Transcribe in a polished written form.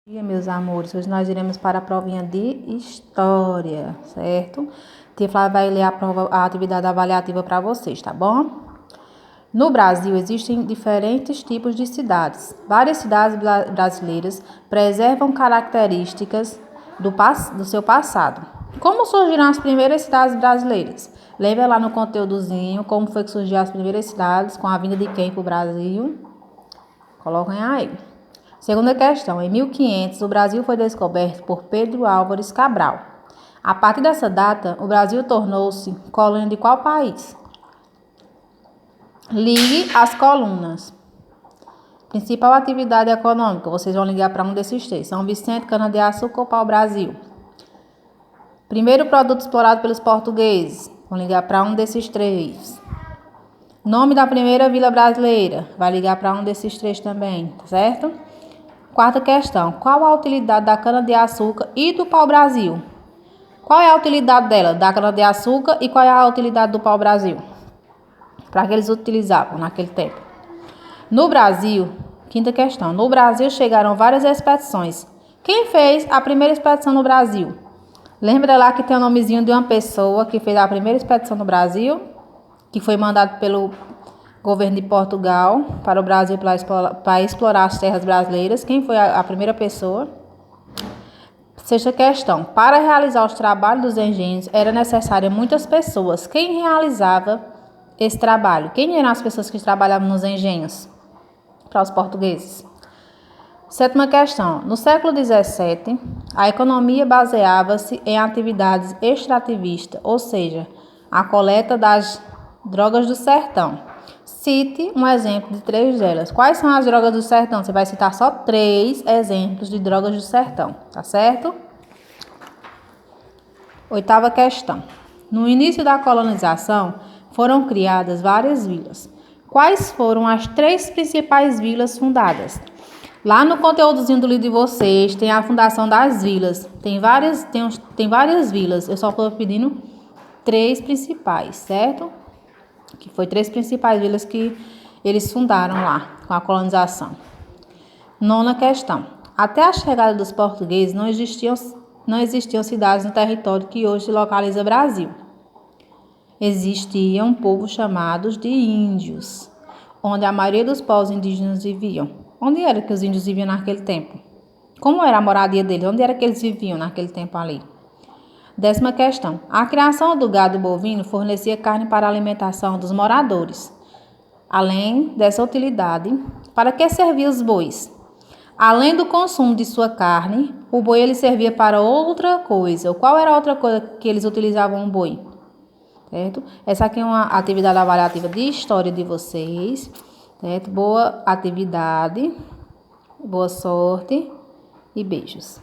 Dia, meus amores, hoje nós iremos para a provinha de História, certo? Tia Flávia vai ler a atividade avaliativa para vocês, tá bom? No Brasil existem diferentes tipos de cidades. Várias cidades brasileiras preservam características do seu passado. Como surgiram as primeiras cidades brasileiras? Lembra lá no conteúdozinho como foi que surgiram as primeiras cidades, com a vinda de quem para o Brasil? Coloquem aí. Segunda questão. Em 1500, o Brasil foi descoberto por Pedro Álvares Cabral. A partir dessa data, o Brasil tornou-se colônia de qual país? Ligue as colunas. Principal atividade econômica. Vocês vão ligar para um desses três. São Vicente, cana-de-açúcar ou pau-brasil? Primeiro produto explorado pelos portugueses. Vão ligar para um desses três. Nome da primeira vila brasileira. Vai ligar para um desses três também, tá certo? Quarta questão. Qual a utilidade da cana-de-açúcar e do pau-brasil? Qual é a utilidade dela, da cana-de-açúcar, e qual é a utilidade do pau-brasil? Para que eles utilizavam naquele tempo? No Brasil, quinta questão. No Brasil chegaram várias expedições. Quem fez a primeira expedição no Brasil? Lembra lá que tem o nomezinho de uma pessoa que fez a primeira expedição no Brasil, que foi mandado pelo governo de Portugal para o Brasil para explorar as terras brasileiras. Quem foi a primeira pessoa? Sexta questão. Para realizar os trabalhos dos engenhos, era necessário muitas pessoas. Quem realizava esse trabalho? Quem eram as pessoas que trabalhavam nos engenhos? Para os portugueses. Sétima questão. No século XVII, a economia baseava-se em atividades extrativistas, ou seja, a coleta das drogas do sertão. Cite um exemplo de 3 delas. Quais são as drogas do sertão? Você vai citar só 3 exemplos de drogas do sertão, tá certo? Oitava questão. No início da colonização, foram criadas várias vilas. Quais foram as 3 principais vilas fundadas? Lá no conteúdozinho do livro de vocês, tem a fundação das vilas. Tem várias vilas. Eu só estou pedindo 3 principais, certo? Que foi 3 principais vilas que eles fundaram lá, com a colonização. Nona questão. Até a chegada dos portugueses, não existiam cidades no território que hoje localiza o Brasil. Existia um povo chamados de índios, onde a maioria dos povos indígenas viviam. Onde era que os índios viviam naquele tempo? Como era a moradia deles? Onde era que eles viviam naquele tempo ali? 10ª questão. A criação do gado bovino fornecia carne para a alimentação dos moradores. Além dessa utilidade, para que serviam os bois? Além do consumo de sua carne, o boi ele servia para outra coisa. Qual era a outra coisa que eles utilizavam o boi? Certo? Essa aqui é uma atividade avaliativa de história de vocês. Certo? Boa atividade, boa sorte e beijos.